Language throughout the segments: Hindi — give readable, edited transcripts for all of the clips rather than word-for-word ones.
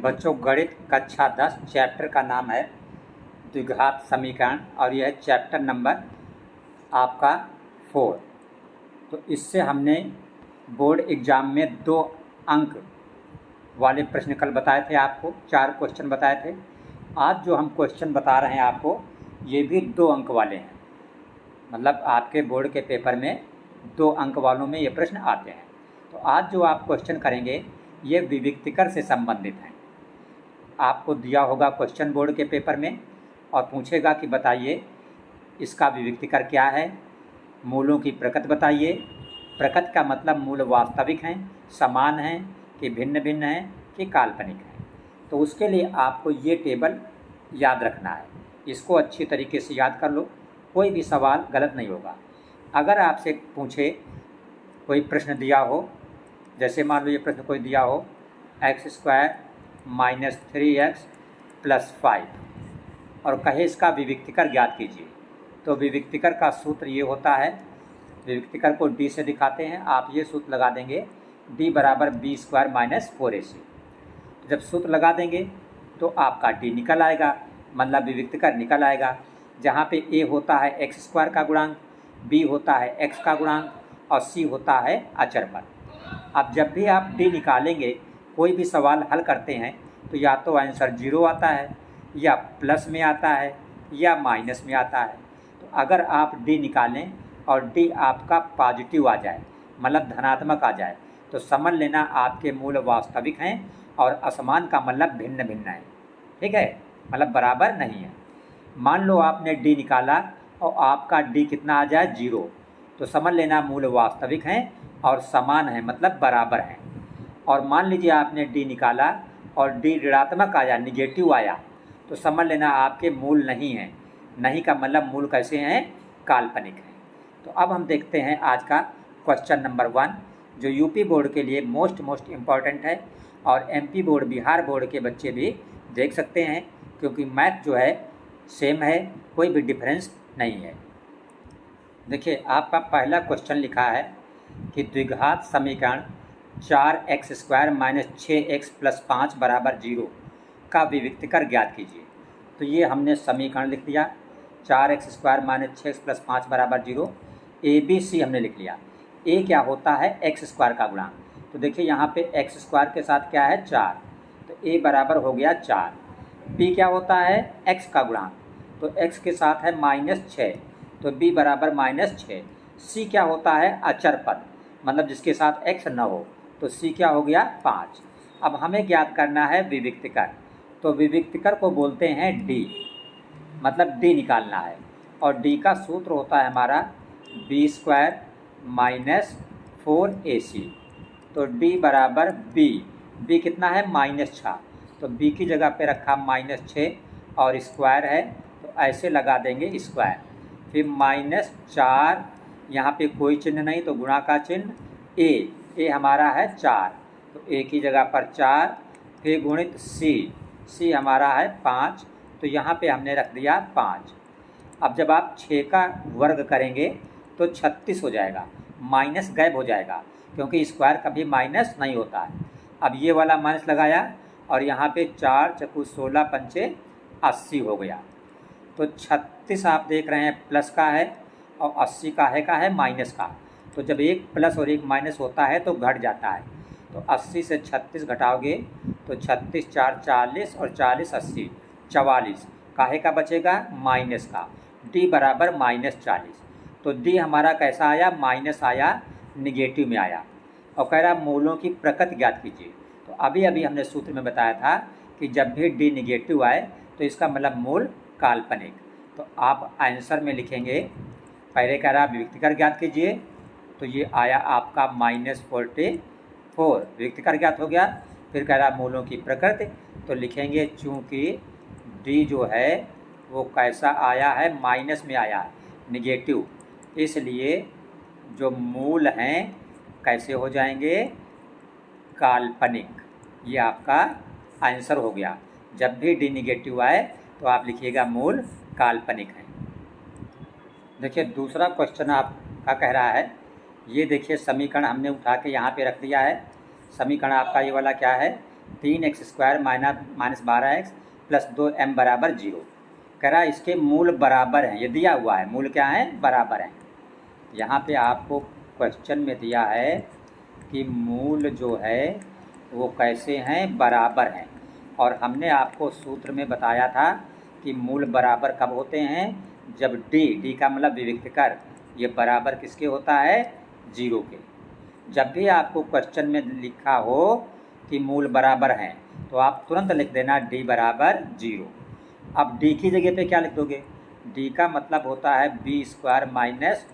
बच्चों, गणित कक्षा 10 चैप्टर का नाम है द्विघात समीकरण और यह चैप्टर नंबर आपका 4। तो इससे हमने बोर्ड एग्ज़ाम में 2 अंक वाले प्रश्न कल बताए थे, आपको 4 क्वेश्चन बताए थे। आज जो हम क्वेश्चन बता रहे हैं आपको, ये भी 2 अंक वाले हैं। मतलब आपके बोर्ड के पेपर में 2 अंक वालों में ये प्रश्न आते हैं। तो आज जो आप क्वेश्चन करेंगे ये विविक्तिकर से संबंधित हैं। आपको दिया होगा क्वेश्चन बोर्ड के पेपर में और पूछेगा कि बताइए इसका विविक्तिकर क्या है, मूलों की प्रकृति बताइए। प्रकृति का मतलब मूल वास्तविक हैं, समान हैं कि भिन्न भिन्न हैं कि काल्पनिक हैं। तो उसके लिए आपको ये टेबल याद रखना है, इसको अच्छी तरीके से याद कर लो, कोई भी सवाल गलत नहीं होगा। अगर आपसे पूछे कोई प्रश्न दिया हो, जैसे मान लो ये प्रश्न कोई दिया हो x² - 3x + 5 और कहे इसका विविक्तिकर ज्ञात कीजिए, तो विविक्तिकर का सूत्र ये होता है, विविक्तिकर को d से दिखाते हैं। आप ये सूत्र लगा देंगे d = b² - 4ac। जब सूत्र लगा देंगे तो आपका d निकल आएगा, मतलब विविक्तिकर निकल आएगा। जहाँ पे a होता है x² का गुणांक, b होता है x का गुणांक और c होता है अचर पद। अब जब भी आप d निकालेंगे, कोई भी सवाल हल करते हैं तो या तो आंसर 0 आता है या प्लस में आता है या माइनस में आता है। तो अगर आप d निकालें और d आपका पॉजिटिव आ जाए, मतलब धनात्मक आ जाए, तो समझ लेना आपके मूल वास्तविक हैं और असमान का मतलब भिन्न भिन्न है। ठीक है, मतलब बराबर नहीं है। मान लो आपने d निकाला और आपका d कितना आ जाए 0, तो समझ लेना मूल वास्तविक हैं और समान है, मतलब बराबर हैं। और मान लीजिए आपने d निकाला और d ऋणात्मक आया, निगेटिव आया, तो समझ लेना आपके मूल नहीं हैं। नहीं का मतलब मूल कैसे हैं? काल्पनिक हैं। तो अब हम देखते हैं आज का क्वेश्चन नंबर 1, जो यूपी बोर्ड के लिए मोस्ट इम्पॉर्टेंट है और एमपी बोर्ड, बिहार बोर्ड के बच्चे भी देख सकते हैं, क्योंकि मैथ जो है सेम है, कोई भी डिफरेंस नहीं है। देखिए, आपका पहला क्वेश्चन लिखा है कि द्विघात समीकरण 4x² - 6x + 5 = 0 का विविक्तिकर ज्ञात कीजिए। तो ये हमने समीकरण लिख दिया, 4x² - 6x + 5 = 0। ABC हमने लिख लिया। a क्या होता है? x² का गुणांक। तो देखिए यहाँ पे x² के साथ क्या है? 4, तो a बराबर हो गया 4। b क्या होता है? x का गुणांक, तो x के साथ है -6, तो b बराबर -6। c क्या होता है? अचर पद, मतलब जिसके साथ x न हो, तो c क्या हो गया? 5। अब हमें ज्ञात करना है विविक्तिकर, तो विविक्तिकर को बोलते हैं d, मतलब d निकालना है। और d का सूत्र होता है हमारा b² - 4ac। तो d बराबर b कितना है? -6, तो b की जगह पे रखा -6 और स्क्वायर है, तो ऐसे लगा देंगे स्क्वायर। फिर -4, यहाँ पे कोई चिन्ह नहीं तो गुणा का चिन्ह, a हमारा है 4, तो a की जगह पर 4, फिर गुणित c हमारा है 5, तो यहाँ पे हमने रख दिया 5। अब जब आप 6 का वर्ग करेंगे तो 36 हो जाएगा, माइनस गायब हो जाएगा, क्योंकि स्क्वायर कभी माइनस नहीं होता है। अब ये वाला माइनस लगाया और यहाँ पे 4 × 16 × 5 = 80 हो गया। तो 36 आप देख रहे हैं प्लस का है और 80 का है माइनस का। तो जब एक प्लस और एक माइनस होता है तो घट जाता है। तो 80 से 36 घटाओगे तो 36 × 4 = 40 और 40 × 80 = 44। काहे का बचेगा? माइनस का। d बराबर -40। तो d हमारा कैसा आया? माइनस आया, निगेटिव में आया। और कह रहा मूलों की प्रकृति ज्ञात कीजिए। तो अभी हमने सूत्र में बताया था कि जब भी d निगेटिव आए तो इसका मतलब मूल काल्पनिक। तो आप आंसर में लिखेंगे, पहले कह रहा विविक्तिकर ज्ञात कीजिए, तो ये आया आपका -44, विविक्तिकर ज्ञात हो गया। फिर कह रहा मूलों की प्रकृति, तो लिखेंगे चूँकि d जो है वो कैसा आया है? माइनस में आया है, निगेटिव, इसलिए जो मूल हैं कैसे हो जाएंगे? काल्पनिक। ये आपका आंसर हो गया। जब भी d निगेटिव आए तो आप लिखिएगा मूल काल्पनिक है। देखिए, दूसरा क्वेश्चन आपका कह रहा है, ये देखिए समीकरण हमने उठा के यहाँ पे रख दिया है। समीकरण आपका ये वाला क्या है? 3x² minus 12x plus 2m बराबर 0। कह रहा है इसके मूल बराबर हैं, ये दिया हुआ है, मूल क्या है, बराबर हैं। यहाँ पे आपको क्वेश्चन में दिया है कि मूल जो है वो कैसे हैं, बराबर हैं। और हमने आपको सूत्र में बताया था कि मूल बराबर कब होते हैं, जब डी का मतलब विविक्तकर ये बराबर किसके होता है, 0 के। जब भी आपको क्वेश्चन में लिखा हो कि मूल बराबर हैं तो आप तुरंत लिख देना d बराबर 0। अब d की जगह पे क्या लिख दोगे, d का मतलब होता है b² माइनस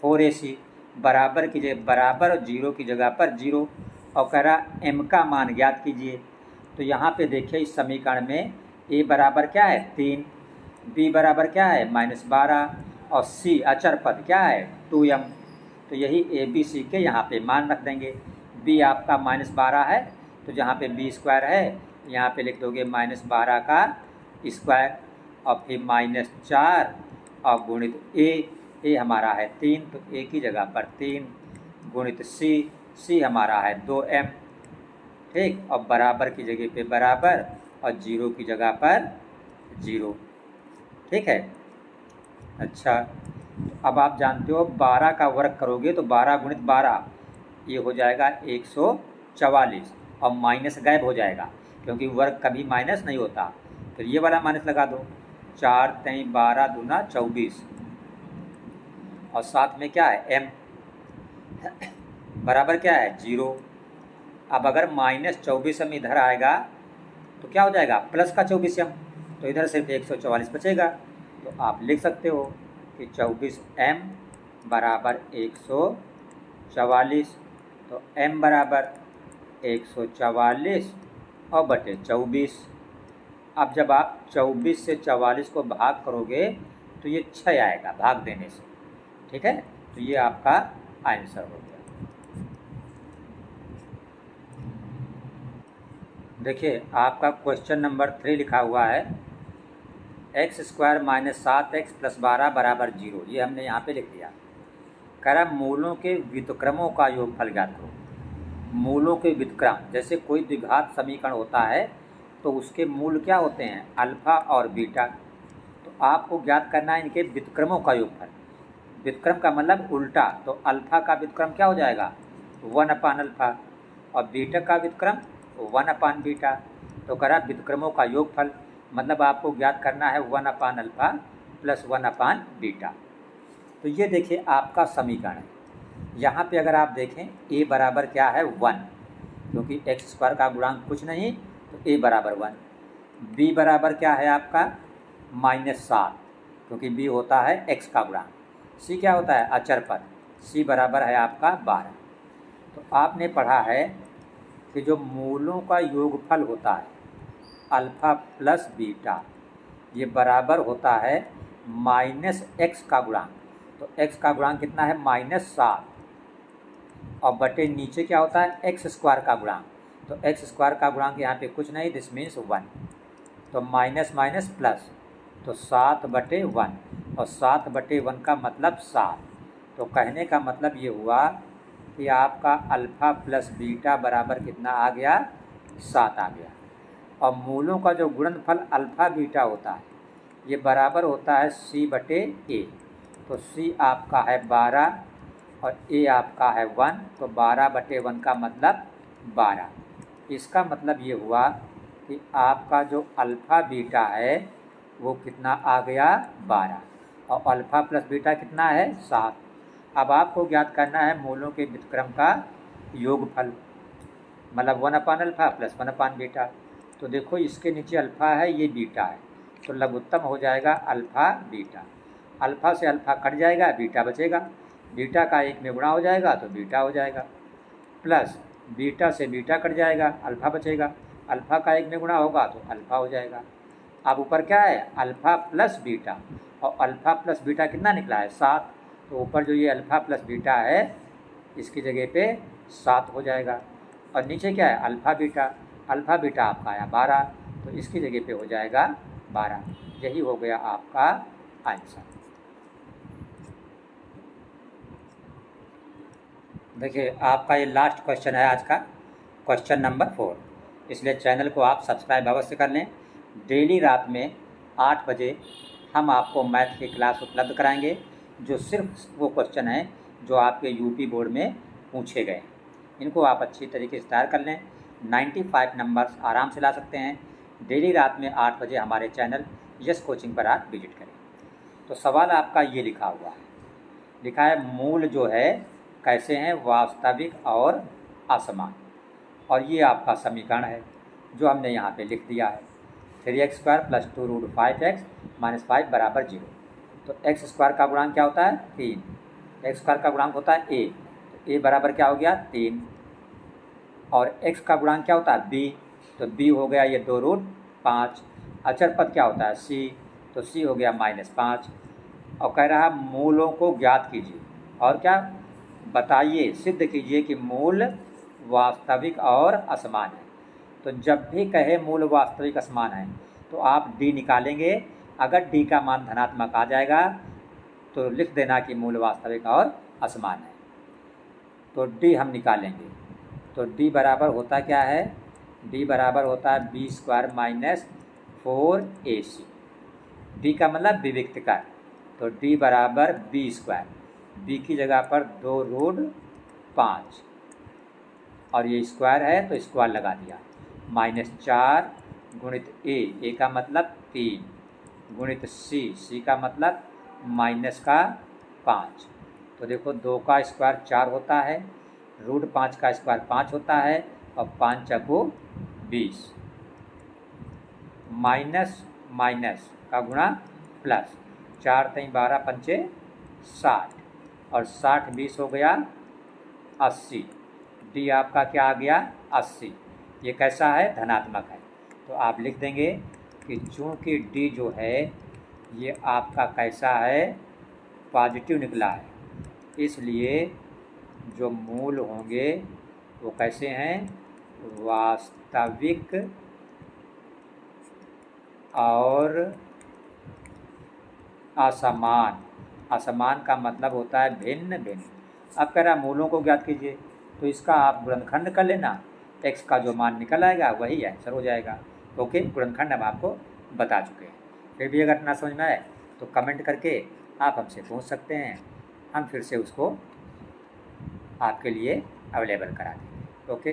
4ac, बराबर की जगह बराबर और 0 की जगह पर 0। और कह रहा m का मान ज्ञात कीजिए। तो यहाँ पे देखिए इस समीकरण में a बराबर क्या है 3, b बराबर क्या है -12 और c अचर पद क्या है 2m। तो यही a b c के यहाँ पे मान रख देंगे। b आपका -12 है तो जहाँ पे b² है यहाँ पे लिख दोगे -12 का स्क्वायर और फिर -4 और गुणित a हमारा है 3 तो a की जगह पर 3 गुणित c हमारा है 2m, ठीक, और बराबर की जगह पे बराबर और 0 की जगह पर 0, ठीक है। अच्छा, अब आप जानते हो 12 का वर्ग करोगे तो 12 गुणित 12 ये हो जाएगा 144 और माइनस गायब हो जाएगा क्योंकि वर्ग कभी माइनस नहीं होता। फिर ये वाला माइनस लगा दो, 4 3 12 दूना 24 और साथ में क्या है m बराबर क्या है 0। अब अगर -24m इधर आएगा तो क्या हो जाएगा प्लस का 24m, तो इधर सिर्फ 144 बचेगा। तो आप लिख सकते हो कि 24m बराबर 144। तो m बराबर 144 और बटे 24। अब जब आप 24 से 44 को भाग करोगे तो ये 6 आएगा भाग देने से, ठीक है। तो ये आपका आंसर हो गया। देखिए आपका क्वेश्चन नंबर 3 लिखा हुआ है x² माइनस 7x प्लस 12 बराबर 0। ये हमने यहाँ पे लिख दिया। कह रहा मूलों के व्युत्क्रमों का योगफल ज्ञात करो। मूलों के व्युत्क्रम, जैसे कोई द्विघात समीकरण होता है तो उसके मूल क्या होते हैं, अल्फा और बीटा। तो आपको ज्ञात करना है इनके व्युत्क्रमों का योगफल। व्युत्क्रम का मतलब उल्टा, तो अल्फा का व्युत्क्रम क्या हो जाएगा 1/अल्फा और बीटा का व्युत्क्रम 1/बीटा। तो कह रहा व्युत्क्रमों का योगफल मतलब आपको ज्ञात करना है 1/अल्फा प्लस 1/बीटा। तो ये देखिए आपका समीकरण है। यहाँ पे अगर आप देखें a बराबर क्या है 1, क्योंकि x² का गुणांक कुछ नहीं तो a बराबर 1। b बराबर क्या है आपका -7, क्योंकि b होता है x का गुणांक। c क्या होता है अचर पद, c बराबर है आपका 12। तो आपने पढ़ा है कि जो मूलों का योगफल होता है अल्फा प्लस बीटा ये बराबर होता है -x का गुणांक। तो x का गुणांक कितना है -7 और बटे नीचे क्या होता है x² का गुणांक। तो x² का गुणांक यहाँ पे कुछ नहीं, दिस मीन्स 1। तो माइनस माइनस प्लस, तो 7/1 और 7/1 का मतलब 7। तो कहने का मतलब ये हुआ कि आपका अल्फा प्लस बीटा बराबर कितना आ गया 7 आ गया। और मूलों का जो गुणनफल अल्फा बीटा होता है ये बराबर होता है c/a। तो c आपका है 12 और a आपका है 1, तो 12/1 का मतलब 12। इसका मतलब ये हुआ कि आपका जो अल्फ़ा बीटा है वो कितना आ गया 12 और अल्फ़ा प्लस बीटा कितना है 7। अब आपको ज्ञात करना है मूलों के व्युत्क्रम का योगफल, मतलब 1/अल्फ़ा प्लस 1/बीटा। तो देखो इसके नीचे अल्फ़ा है, ये बीटा है, तो लघुत्तम हो जाएगा अल्फ़ा बीटा। अल्फ़ा से अल्फ़ा कट जाएगा, बीटा बचेगा। बीटा का 1 में गुणा हो जाएगा तो बीटा हो जाएगा, प्लस बीटा से बीटा कट जाएगा, अल्फ़ा बचेगा। अल्फ़ा का 1 में गुणा होगा तो अल्फ़ा हो जाएगा। अब ऊपर क्या है अल्फ़ा प्लस बीटा, और अल्फ़ा प्लस बीटा कितना निकला है 7। तो ऊपर जो ये अल्फ़ा प्लस बीटा है इसकी जगह पे 7 हो जाएगा। और नीचे क्या है अल्फ़ा बीटा आपका आया 12, तो इसकी जगह पे हो जाएगा 12। यही हो गया आपका आंसर। देखिए आपका ये लास्ट क्वेश्चन है आज का, क्वेश्चन नंबर 4। इसलिए चैनल को आप सब्सक्राइब अवश्य कर लें। डेली रात में 8 बजे हम आपको मैथ की क्लास उपलब्ध कराएंगे, जो सिर्फ वो क्वेश्चन हैं जो आपके यूपी बोर्ड में पूछे गए। इनको आप अच्छी तरीके से तैयार कर लें। 95 नंबर्स आराम से ला सकते हैं। डेली रात में 8 बजे हमारे चैनल यस कोचिंग पर आप विजिट करें। तो सवाल आपका ये लिखा हुआ है, लिखा है मूल जो है कैसे हैं, वास्तविक और असमान। और ये आपका समीकरण है जो हमने यहाँ पे लिख दिया है। 3x² + 2 √ 5x - 5 = 0। तो x² का गुणांक क्या होता है? 3। x² का गुणांक होता है a, तो a बराबर क्या हो गया? 3। और x का गुणांक क्या होता है? b, तो b हो गया ये 2 √ 5। अचर पद क्या होता है? c, तो c हो गया -5। और कह रहा मूलों को ज्ञात कीजिए और क्या बताइए, सिद्ध कीजिए कि मूल वास्तविक और असमान है। तो जब भी कहे मूल वास्तविक असमान है तो आप d निकालेंगे। अगर d का मान धनात्मक आ जाएगा तो लिख देना कि मूल वास्तविक और असमान है। तो d हम निकालेंगे, तो d बराबर होता क्या है? d बराबर होता है b² - 4ac। d का मतलब विविक्त कर, तो d बराबर b²। b की जगह पर 2 √ 5 और ये स्क्वायर है तो स्क्वायर लगा दिया। -4 गुणित a का मतलब 3 गुणित c का मतलब -5। तो देखो 2 का स्क्वायर 4 होता है, √5 का स्क्वायर 5 होता है और 5 चौको 20। माइनस का गुणा प्लस, 4 × 3 = 12, 5 = 60 और 60 20 हो गया 80। d आपका क्या आ गया? 80। ये कैसा है? धनात्मक है। तो आप लिख देंगे कि चूँकि d जो है ये आपका कैसा है? पॉजिटिव निकला है, इसलिए जो मूल होंगे वो कैसे हैं? वास्तविक और असमान। असमान का मतलब होता है भिन्न भिन्न। अब कह रहा मूलों को ज्ञात कीजिए, तो इसका आप गुणनखंड कर लेना, x का जो मान निकल आएगा वही आंसर हो जाएगा। ओके, गुणनखंड हम आपको बता चुके हैं। फिर भी अगर ना समझ में आए तो कमेंट करके आप हमसे पूछ सकते हैं, हम फिर से उसको आपके लिए अवेलेबल करा देंगे। ओके।